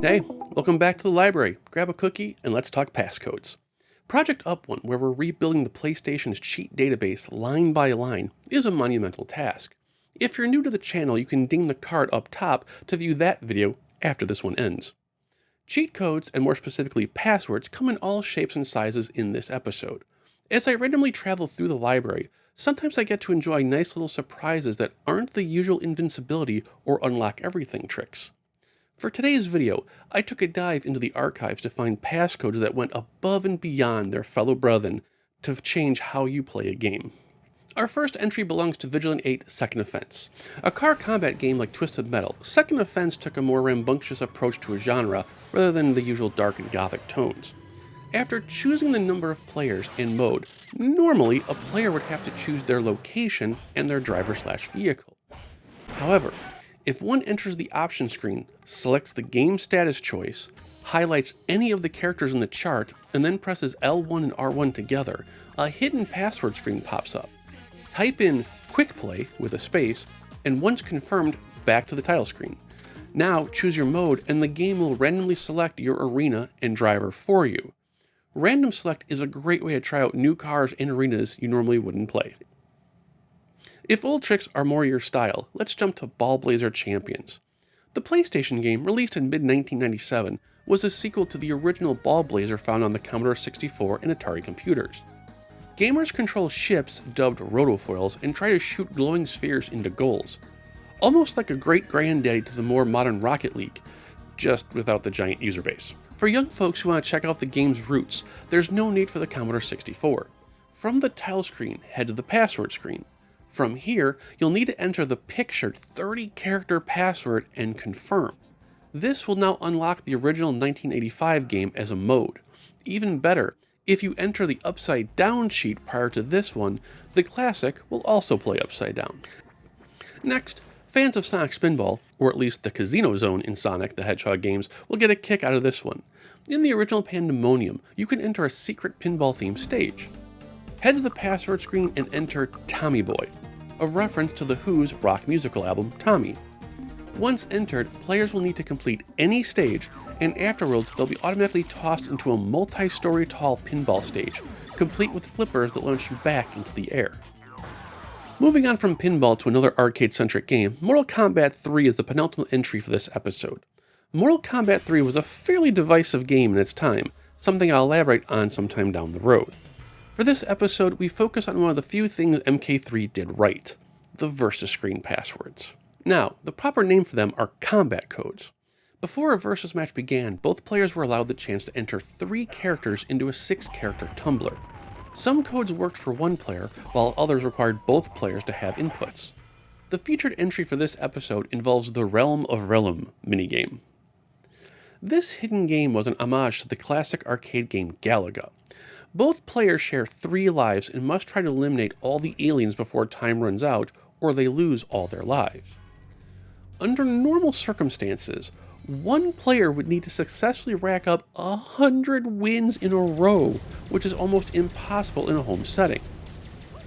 Hey, welcome back to the library. Grab a cookie and let's talk passcodes. Project Up1, where we're rebuilding the PlayStation's cheat database line by line, is a monumental task. If you're new to the channel, you can ding the card up top to view that video after this one ends. Cheat codes, and more specifically passwords, come in all shapes and sizes in this episode. As I randomly travel through the library, sometimes I get to enjoy nice little surprises that aren't the usual invincibility or unlock everything tricks. For today's video, I took a dive into the archives to find passcodes that went above and beyond their fellow brethren to change how you play a game. Our first entry belongs to Vigilant 8 Second Offense. A car combat game like Twisted Metal, Second Offense took a more rambunctious approach to a genre rather than the usual dark and gothic tones. After choosing the number of players and mode, normally a player would have to choose their location and their driver/vehicle. However, if one enters the option screen, selects the game status choice, highlights any of the characters in the chart, and then presses L1 and R1 together, a hidden password screen pops up. Type in Quick Play with a space, and once confirmed, back to the title screen. Now choose your mode and the game will randomly select your arena and driver for you. Random select is a great way to try out new cars and arenas you normally wouldn't play. If old tricks are more your style, let's jump to Ball Blazer Champions. The PlayStation game, released in mid-1997, was a sequel to the original Ball Blazer found on the Commodore 64 and Atari computers. Gamers control ships, dubbed rotofoils, and try to shoot glowing spheres into goals. Almost like a great granddaddy to the more modern Rocket League, just without the giant user base. For young folks who want to check out the game's roots, there's no need for the Commodore 64. From the title screen, head to the password screen. From here, you'll need to enter the pictured 30-character password and confirm. This will now unlock the original 1985 game as a mode. Even better, if you enter the upside down cheat prior to this one, the classic will also play upside down. Next, fans of Sonic Spinball, or at least the Casino Zone in Sonic the Hedgehog games, will get a kick out of this one. In the original Pandemonium, you can enter a secret pinball-themed stage. Head to the password screen and enter Tommy Boy, a reference to The Who's rock musical album, Tommy. Once entered, players will need to complete any stage, and afterwards they'll be automatically tossed into a multi-story tall pinball stage, complete with flippers that launch you back into the air. Moving on from pinball to another arcade-centric game, Mortal Kombat 3 is the penultimate entry for this episode. Mortal Kombat 3 was a fairly divisive game in its time, something I'll elaborate on sometime down the road. For this episode, we focus on one of the few things MK3 did right, the Versus Screen passwords. Now, the proper name for them are combat codes. Before a versus match began, both players were allowed the chance to enter 3 characters into a 6-character tumbler. Some codes worked for one player, while others required both players to have inputs. The featured entry for this episode involves the Realm of Realm minigame. This hidden game was an homage to the classic arcade game Galaga. Both players share 3 lives and must try to eliminate all the aliens before time runs out, or they lose all their lives. Under normal circumstances, one player would need to successfully rack up 100 wins in a row, which is almost impossible in a home setting.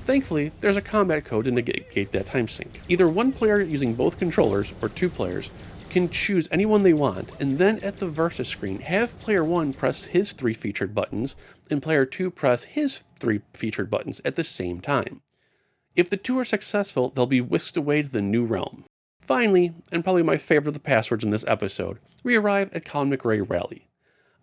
Thankfully, there's a combat code to negate that time sink. Either one player using both controllers, or 2 players, can choose anyone they want, and then at the versus screen, have player 1 press his 3 featured buttons, and player 2 press his 3 featured buttons at the same time. If the 2 are successful, they'll be whisked away to the new realm. Finally, and probably my favorite of the passwords in this episode, we arrive at Colin McRae Rally.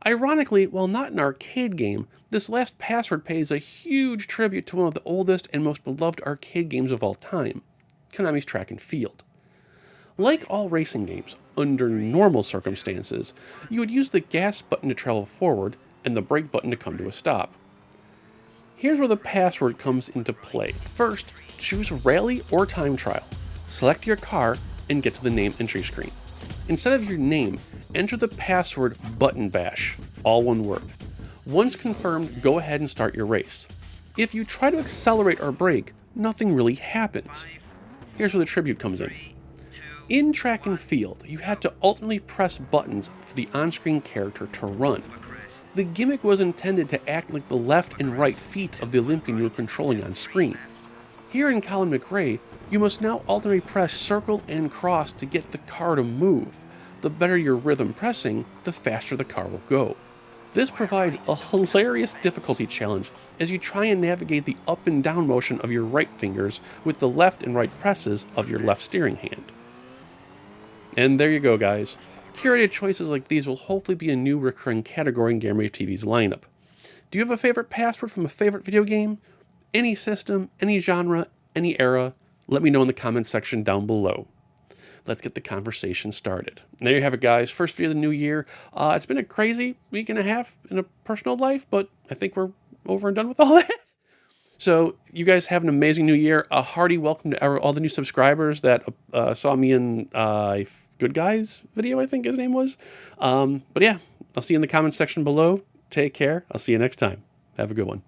Ironically, while not an arcade game, this last password pays a huge tribute to one of the oldest and most beloved arcade games of all time, Konami's Track and Field. Like all racing games, under normal circumstances, you would use the gas button to travel forward and the brake button to come to a stop. Here's where the password comes into play. First, choose Rally or Time Trial. Select your car and get to the name entry screen. Instead of your name, enter the password Button Bash, all one word. Once confirmed, go ahead and start your race. If you try to accelerate or brake, nothing really happens. Here's where the tribute comes in. In Track and Field, you had to alternately press buttons for the on-screen character to run. The gimmick was intended to act like the left and right feet of the Olympian you were controlling on screen. Here in Colin McRae, you must now alternately press circle and cross to get the car to move. the better your rhythm pressing, the faster the car will go. This provides a hilarious difficulty challenge as you try and navigate the up and down motion of your right fingers with the left and right presses of your left steering hand. And there you go, guys. Curated choices like these will hopefully be a new recurring category in Game-Rave TV's lineup. Do you have a favorite password from a favorite video game? Any system, any genre, any era? Let me know in the comments section down below. Let's get the conversation started. And there you have it, guys. First video of the new year. It's been a crazy week and a half in a personal life, but I think we're over and done with all that. So you guys have an amazing new year. A hearty welcome to all the new subscribers that saw me in Good Guys video, I think his name was. But yeah, I'll see you in the comments section below. Take care. I'll see you next time. Have a good one.